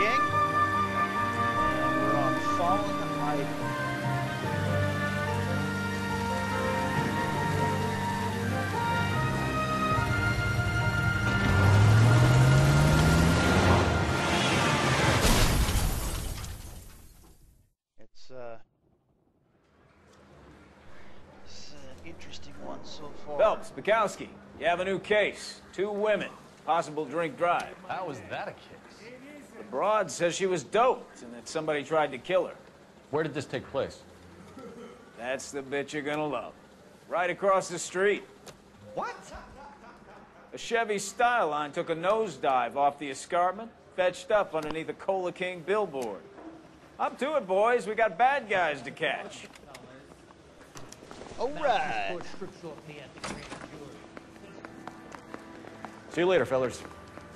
King. And we're on Fallen Idol. It's an interesting one so far. Phelps, Bukowski, you have a new case. 2 women, possible drink drive. How was that a case? The broad says she was doped and that somebody tried to kill her. Where did this take place? That's the bit you're gonna love. Right across the street. What? A Chevy Styline took a nosedive off the escarpment, fetched up underneath a Cola King billboard. Up to it, boys. We got bad guys to catch. All right. See you later, fellas.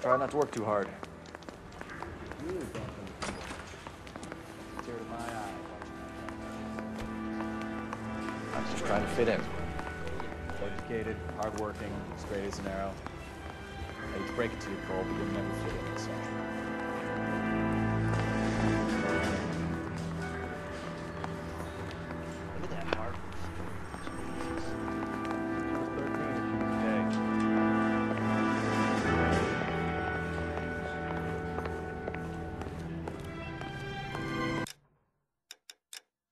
Try not to work too hard. I'm just trying to fit in. Educated, hardworking, straight as an arrow. I hate to break it to you, Cole, but you'll never fit in this century. Look at that heart.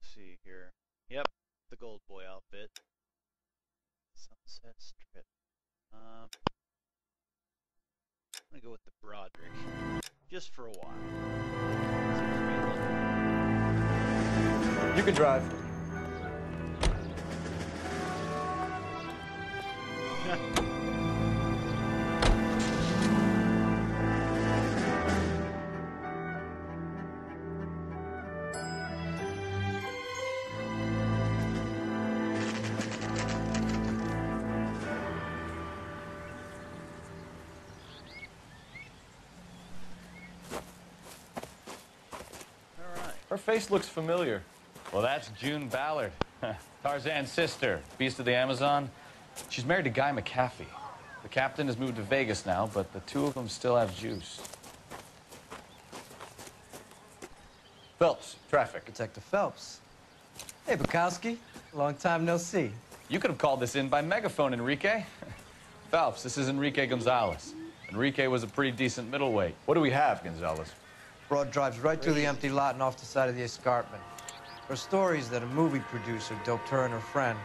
See here. Yep, the Gold Boy outfit. Sunset Strip. I'm gonna go with the Broderick, just for a while. Seems to be looking. You can drive. Her face looks familiar. Well, that's June Ballard, Tarzan's sister, beast of the Amazon. She's married to Guy McAfee. The captain has moved to Vegas now, but the 2 of them still have juice. Phelps, traffic. Detective Phelps. Hey, Bukowski. Long time no see. You could have called this in by megaphone, Enrique. Phelps, this is Enrique Gonzalez. Enrique was a pretty decent middleweight. What do we have, Gonzalez? Broad drives right through the empty lot and off the side of the escarpment. Her stories that a movie producer doped her and her friend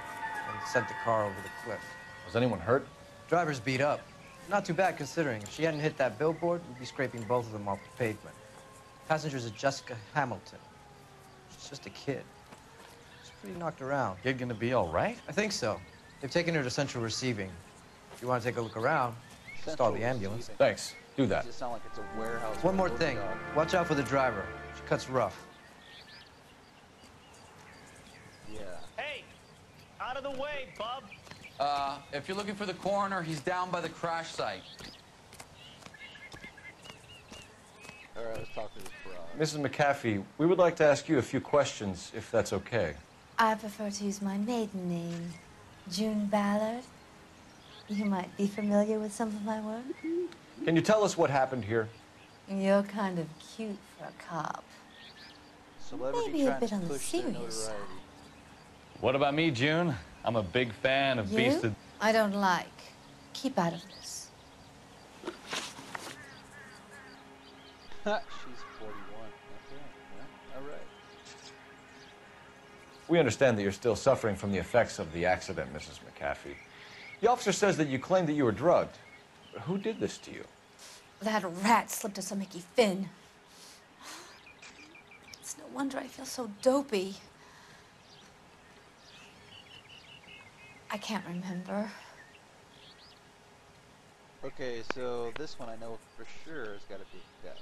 and sent the car over the cliff. Was anyone hurt? Driver's beat up. Not too bad considering. If she hadn't hit that billboard, we'd be scraping both of them off the pavement. Passenger's a Jessica Hamilton. She's just a kid. She's pretty knocked around. Kid gonna be all right? I think so. They've taken her to central receiving. If you want to take a look around, stall the ambulance. Thanks. Do that. Does it sound like it's a warehouse? One more thing. Watch out for the driver. She cuts rough. Yeah. Hey, out of the way, bub. If you're looking for the coroner, he's down by the crash site. All right, let's talk to this broad. Mrs. McAfee, we would like to ask you a few questions, if that's okay. I prefer to use my maiden name, June Ballard. You might be familiar with some of my work. Can you tell us what happened here? You're kind of cute for a cop. Celebrity Maybe a trying bit to on the push their serious side. notoriety. What about me, June? I'm a big fan of Beast You? of... I don't like. Keep out of this. She's 41. Okay. Yeah. All right. We understand that you're still suffering from the effects of the accident, Mrs. McAfee. The officer says that you claimed that you were drugged. But who did this to you? That rat slipped us a Mickey Finn. It's no wonder I feel so dopey. I can't remember. Okay, so this one I know for sure has got to be doubt.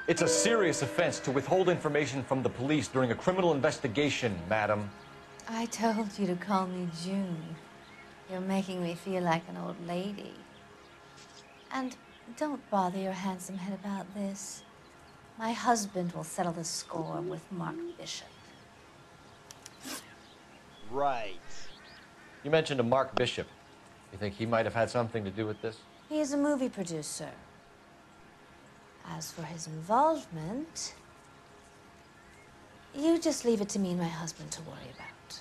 It's a serious offense to withhold information from the police during a criminal investigation, madam. I told you to call me June. You're making me feel like an old lady. And don't bother your handsome head about this. My husband will settle the score with Mark Bishop. Right. You mentioned a Mark Bishop. You think he might have had something to do with this? He is a movie producer. As for his involvement, you just leave it to me and my husband to worry about.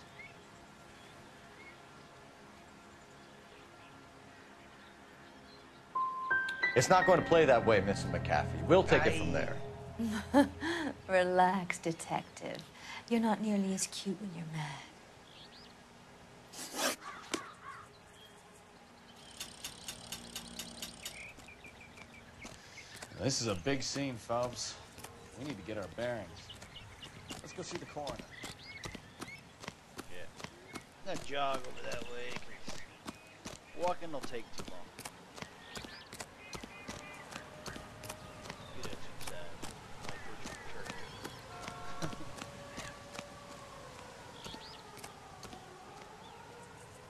It's not going to play that way, Mrs. McAfee. We'll take it from there. Relax, detective. You're not nearly as cute when you're mad. This is a big scene, Phelps. We need to get our bearings. Let's go see the coroner. Yeah. I'm gonna jog over that way, 'cause walking will take too long. Good exercise. Like virtual church.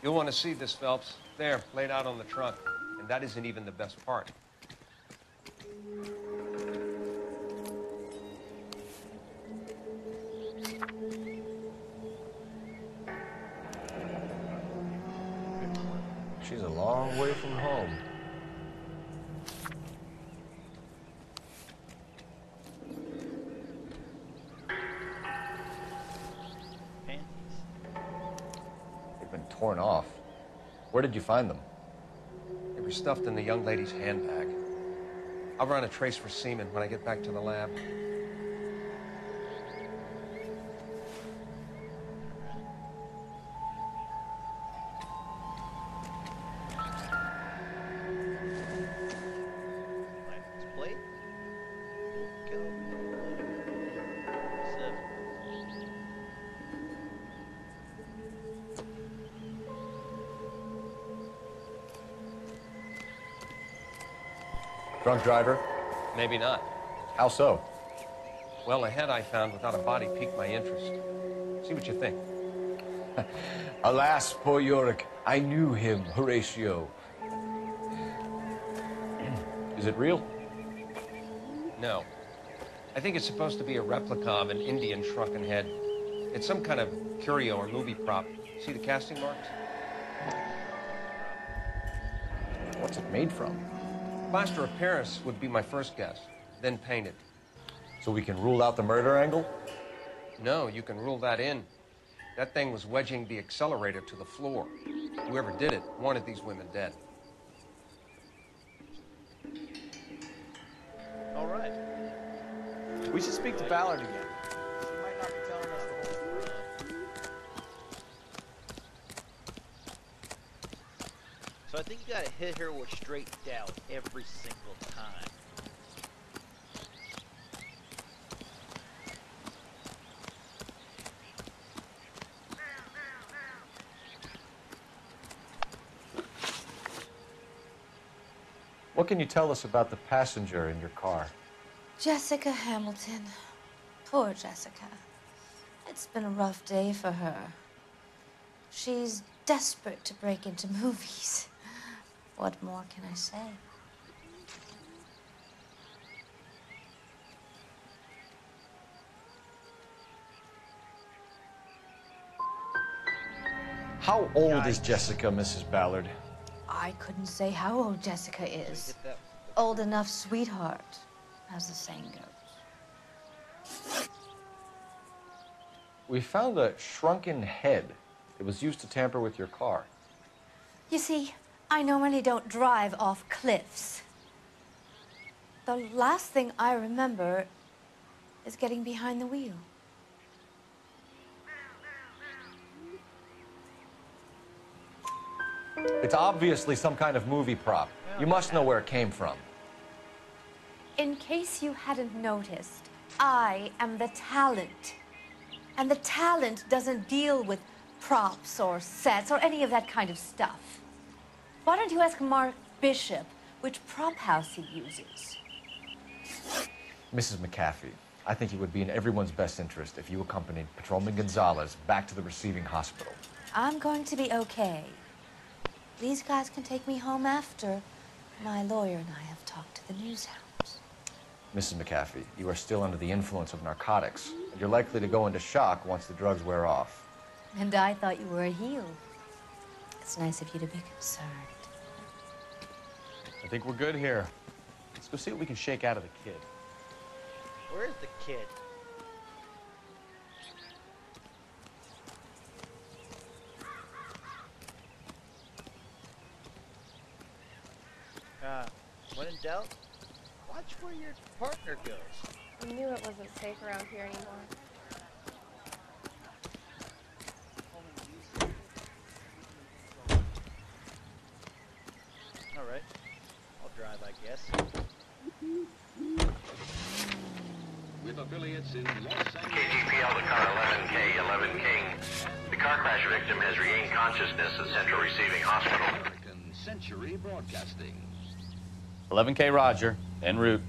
You'll want to see this, Phelps. There, laid out on the trunk. And that isn't even the best part. She's a long way from home. Panties. They've been torn off. Where did you find them? They were stuffed in the young lady's handbag. I'll run a trace for semen when I get back to the lab. License plate. Kill. 7. Drunk driver? Maybe not. How so? Well, a head I found without a body piqued my interest. See what you think. Alas, poor Yorick. I knew him, Horatio. Is it real? No. I think it's supposed to be a replica of an Indian shrunken head. It's some kind of curio or movie prop. See the casting marks? What's it made from? Plaster of Paris would be my first guess, then painted. So we can rule out the murder angle? No, you can rule that in. That thing was wedging the accelerator to the floor. Whoever did it wanted these women dead. All right. We should speak to Ballard again. She might not be telling us the whole story. So I think you gotta hit her with straight doubt every single time. What can you tell us about the passenger in your car? Jessica Hamilton. Poor Jessica. It's been a rough day for her. She's desperate to break into movies. What more can I say? How old is Jessica, Mrs. Ballard? I couldn't say how old Jessica is. Hit that. Old enough, sweetheart, as the saying goes. We found a shrunken head. It was used to tamper with your car. You see, I normally don't drive off cliffs. The last thing I remember is getting behind the wheel. It's obviously some kind of movie prop. You must know where it came from. In case you hadn't noticed, I am the talent. And the talent doesn't deal with props or sets or any of that kind of stuff. Why don't you ask Mark Bishop which prop house he uses? Mrs. McAfee, I think it would be in everyone's best interest if you accompanied Patrolman Gonzalez back to the receiving hospital. I'm going to be okay. These guys can take me home after. My lawyer and I have talked to the news hounds. Mrs. McAfee, you are still under the influence of narcotics, and you're likely to go into shock once the drugs wear off. And I thought you were a heel. It's nice of you to be concerned. I think we're good here. Let's go see what we can shake out of the kid. Where's the kid? When in doubt, watch where your partner goes. I knew it wasn't safe around here anymore. All right, I'll drive, I guess. With affiliates in Los Angeles. KGPL to car 11K, 11 King. The car crash victim has regained consciousness at Central Receiving Hospital. American Century Broadcasting. 11K Roger, en route.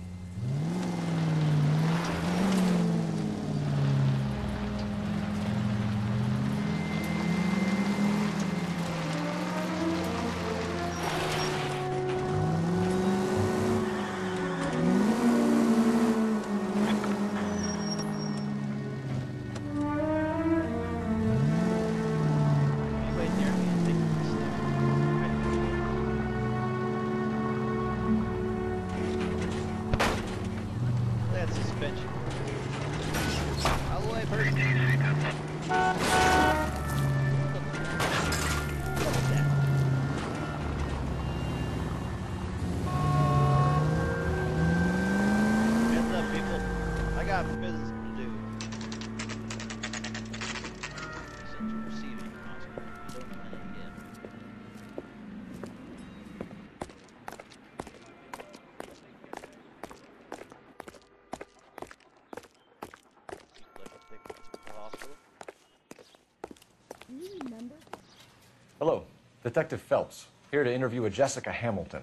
Hello, Detective Phelps, here to interview a Jessica Hamilton.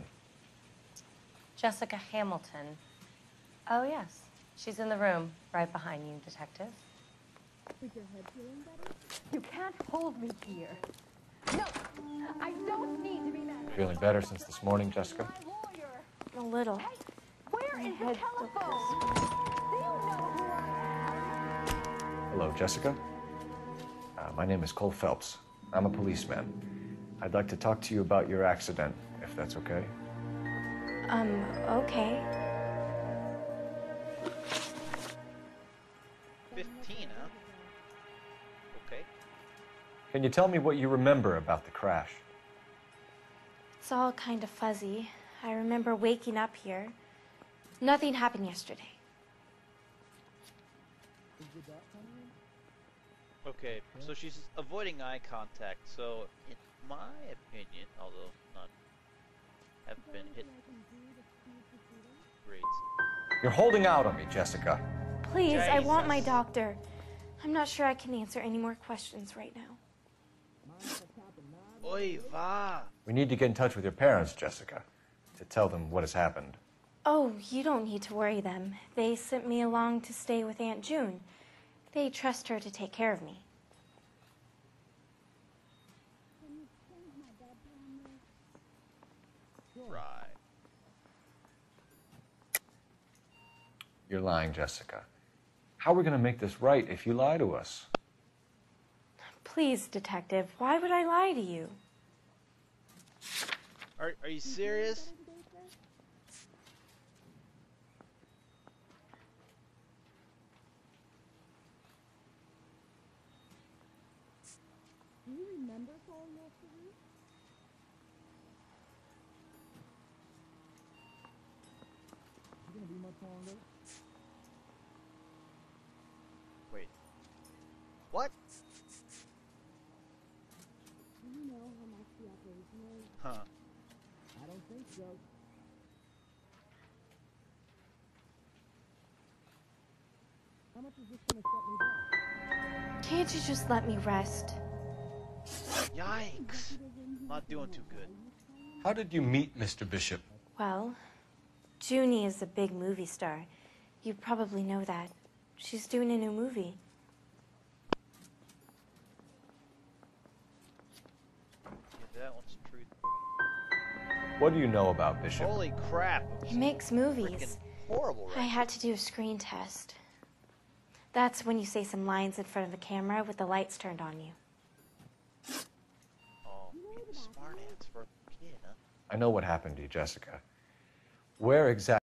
Jessica Hamilton. Oh, yes. She's in the room right behind you, Detective. Is your head feeling better? You can't hold me here. No, I don't need to be mad. Feeling better since this morning, Jessica? A little. Hey, where is the telephone? Do you know who I am? Hello, Jessica. My name is Cole Phelps. I'm a policeman. I'd like to talk to you about your accident, if that's okay. Okay. 15, huh? Okay. Can you tell me what you remember about the crash? It's all kind of fuzzy. I remember waking up here. Nothing happened yesterday. Okay, so she's avoiding eye contact, so in my opinion, although not haven't been hit grades. You're holding out on me, Jessica. Please, I want my Jesus. doctor. I'm not sure I can answer any more questions right now. Oy va! We need to get in touch with your parents, Jessica, to tell them what has happened. Oh, you don't need to worry them. They sent me along to stay with Aunt June. They trust her to take care of me. Right. You're lying, Jessica. How are we going to make this right if you lie to us? Please, Detective, why would I lie to you? Are you serious? Do you remember calling yesterday? Is it gonna be much longer? Wait. What? Do you know how much the operation is? Huh. I don't think so. How much is this gonna set me back? Can't you just let me rest? Yikes. Not doing too good. How did you meet Mr. Bishop? Well, Junie is a big movie star. You probably know that. She's doing a new movie. Yeah, that one's true. What do you know about Bishop? Holy crap. He makes movies. Horrible, I right? had to do a screen test. That's when you say some lines in front of the camera with the lights turned on you. Oh, you're the smart ass for a kid, huh? I know what happened to you, Jessica. Where exactly?